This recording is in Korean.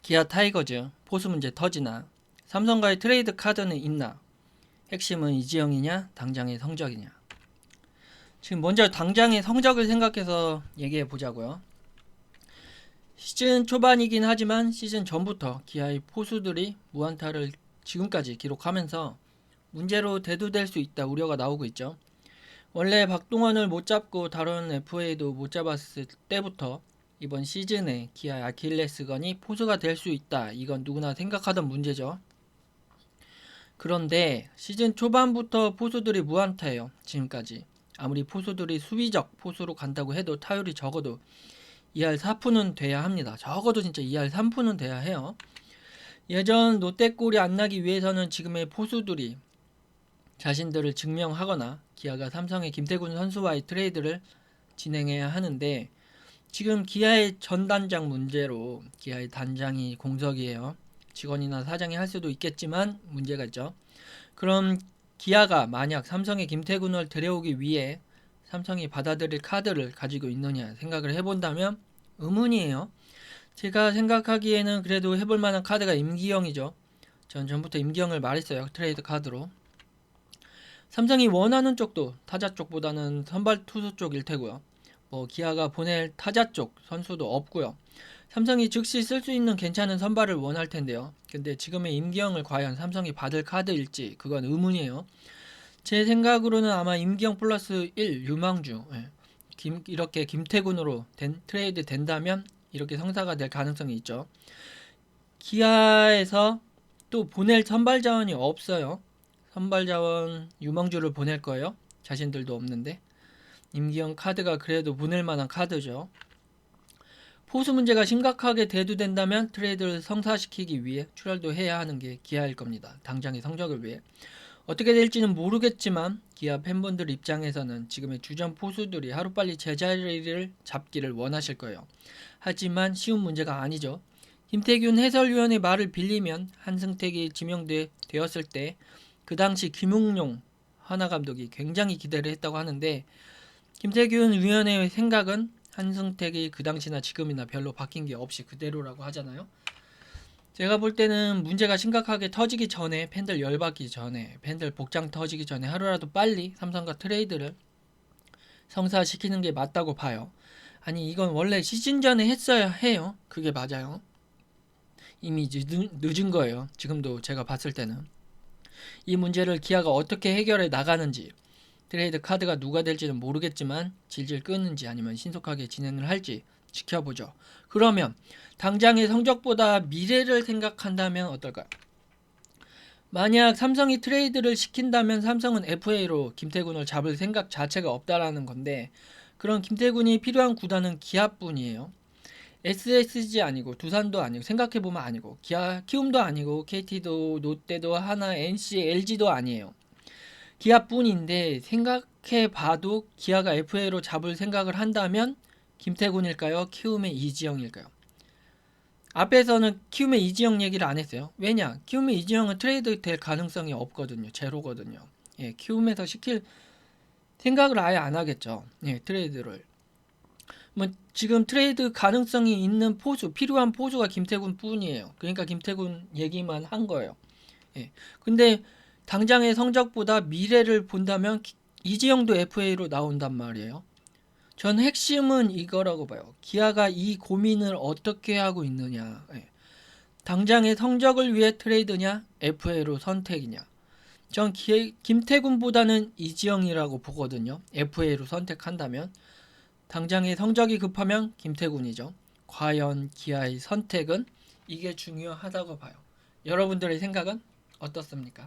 기아 타이거즈 포수 문제 터지나, 삼성과의 트레이드 카드는 있나, 핵심은 이지영이냐 당장의 성적이냐. 지금 먼저 당장의 성적을 생각해서 얘기해 보자고요. 시즌 초반이긴 하지만 시즌 전부터 기아의 포수들이 무안타를 지금까지 기록하면서 문제로 대두될 수 있다 우려가 나오고 있죠. 원래 박동원을 못 잡고 다른 FA도 못 잡았을 때부터 이번 시즌에 기아의 아킬레스건이 포수가 될 수 있다, 이건 누구나 생각하던 문제죠. 그런데 시즌 초반부터 포수들이 무안타예요. 지금까지 아무리 포수들이 수비적 포수로 간다고 해도 타율이 적어도 2할 4푼은 돼야 합니다. 적어도 진짜 2할 3푼은 돼야 해요. 예전 롯데골이 안 나기 위해서는 지금의 포수들이 자신들을 증명하거나 기아가 삼성의 김태군 선수와의 트레이드를 진행해야 하는데, 지금 기아의 전 단장 문제로 기아의 단장이 공석이에요. 직원이나 사장이 할 수도 있겠지만 문제가 있죠. 그럼 기아가 만약 삼성의 김태군을 데려오기 위해 삼성이 받아들일 카드를 가지고 있느냐 생각을 해본다면 의문이에요. 제가 생각하기에는 그래도 해볼 만한 카드가 임기영이죠. 전 전부터 임기영을 말했어요. 트레이드 카드로. 삼성이 원하는 쪽도 타자 쪽보다는 선발 투수 쪽일 테고요. 기아가 보낼 타자 쪽 선수도 없고요. 삼성이 즉시 쓸 수 있는 괜찮은 선발을 원할 텐데요. 근데 지금의 임기영을 과연 삼성이 받을 카드일지 그건 의문이에요. 제 생각으로는 아마 임기영 플러스 1 유망주, 이렇게 김태군으로 트레이드 된다면 이렇게 성사가 될 가능성이 있죠. 기아에서 또 보낼 선발 자원이 없어요. 선발 자원 유망주를 보낼 거예요. 자신들도 없는데. 임기영 카드가 그래도 보낼 만한 카드죠. 포수 문제가 심각하게 대두된다면 트레이드를 성사시키기 위해 출혈도 해야 하는 게 기아일 겁니다. 당장의 성적을 위해. 어떻게 될지는 모르겠지만 기아 팬분들 입장에서는 지금의 주전 포수들이 하루빨리 제자리를 잡기를 원하실 거예요. 하지만 쉬운 문제가 아니죠. 김태균 해설위원의 말을 빌리면 한승택이 지명되었을 때 그 당시 김웅용 하나 감독이 굉장히 기대를 했다고 하는데, 김태균 위원의 생각은 한승택이 그 당시나 지금이나 별로 바뀐 게 없이 그대로라고 하잖아요. 제가 볼 때는 문제가 심각하게 터지기 전에, 팬들 열받기 전에, 팬들 복장 터지기 전에 하루라도 빨리 삼성과 트레이드를 성사시키는 게 맞다고 봐요. 아니 이건 원래 시즌 전에 했어야 해요. 그게 맞아요. 이미 늦은 거예요. 지금도 제가 봤을 때는. 이 문제를 기아가 어떻게 해결해 나가는지, 트레이드 카드가 누가 될지는 모르겠지만 질질 끄는지 아니면 신속하게 진행을 할지 지켜보죠. 그러면 당장의 성적보다 미래를 생각한다면 어떨까요? 만약 삼성이 트레이드를 시킨다면 삼성은 FA로 김태군을 잡을 생각 자체가 없다라는 건데, 그런 김태군이 필요한 구단은 기아뿐이에요. SSG 아니고 두산도 아니고 생각해보면 아니고 키움도 아니고 KT도 롯데도 하나 NC LG도 아니에요. 기아뿐인데 생각해봐도 기아가 FA로 잡을 생각을 한다면 김태군일까요? 키움의 이지영일까요? 앞에서는 키움의 이지영 얘기를 안 했어요. 왜냐? 키움의 이지영은 트레이드 될 가능성이 없거든요. 제로거든요. 키움에서 시킬 생각을 아예 안 하겠죠. 트레이드를. 지금 트레이드 가능성이 있는 포수, 필요한 포수가 김태군 뿐이에요. 그러니까 김태군 얘기만 한 거예요. 근데 당장의 성적보다 미래를 본다면 이지영도 FA로 나온단 말이에요. 전 핵심은 이거라고 봐요. 기아가 이 고민을 어떻게 하고 있느냐. 당장의 성적을 위해 트레이드냐, FA로 선택이냐. 전 김태군보다는 이지영이라고 보거든요. FA로 선택한다면. 당장의 성적이 급하면 김태군이죠. 과연 기아의 선택은 이게 중요하다고 봐요. 여러분들의 생각은 어떻습니까?